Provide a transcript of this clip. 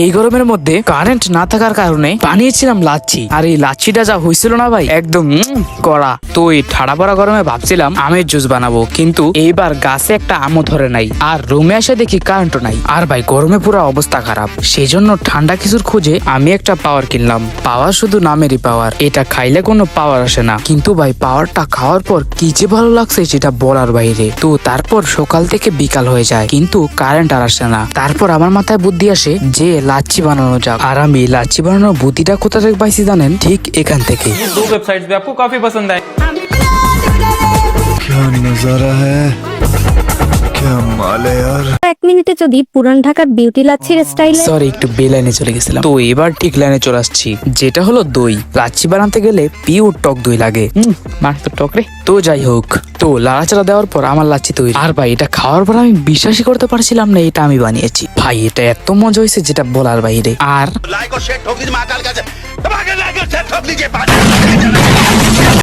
এই গরমের মধ্যে কারেন্ট না থাকার কারণে বানিয়েছিলাম লাচ্ছি। আর এই লাচ্ছিটা যা হয়েছিল না ভাই, একদম কড়া। তো এই ঠাড়া পড়া গরমে ভাবছিলাম আমের জুস বানাবো, কিন্তু এইবার গাছে একটা আমও ধরে নাই, আর রুমে এসে দেখি কারেন্টও নাই। আর ভাই গরমে পুরো অবস্থা খারাপ। সেই জন্য ঠান্ডা কিছুর খোঁজে আমি একটা পাওয়ার কিনলাম। পাওয়ার শুধু নামেরই পাওয়ার, এটা খাইলে কোনো পাওয়ার আসে না, কিন্তু ভাই পাওয়ারটা খাওয়ার পর কি যে ভালো লাগছে সেটা বলার বাইরে। তো তারপর সকাল থেকে বিকাল হয়ে যায়, কিন্তু কারেন্ট আর আসে না। তারপর আমার মাথায় বুদ্ধি আসে যে লাচ্ছি বানানো যাক। আর আমি লাচ্ছি বানানোর বুদ্ধিটা কোথা থেকে পাইছি জানেন? ঠিক এখান থেকে। ये 2 वेबसाइट्स भी आपको काफी पसंद आए। क्या नजारा है, क्या माल है यार। 1 মিনিটে যদি পুরান ঢাকার বিউটি লাচ্ছির স্টাইলে সরি, একটু বেলাইনে চলে গেছিলাম। তো এবার ঠিক লাইনে চলে আসছি, যেটা হলো দই। লাচ্ছি বানাতে গেলে পিওর টক দই লাগে। মার তো টক রে। তো যাই হোক, তো লাড়াচাড়া দেওয়ার পর আমার লাচ্ছি তৈরি। আর ভাই এটা খাওয়ার পর আমি বিশ্বাসই করতে পারছিলাম না এটা আমি বানিয়েছি। ভাই এটা এত মজা হয়েছে যেটা বলার বাইরে। আর लाइक और शेयर ठोक दीजिए महाकाल का धमाकेदार लाइक और शेयर ठोक दीजिए।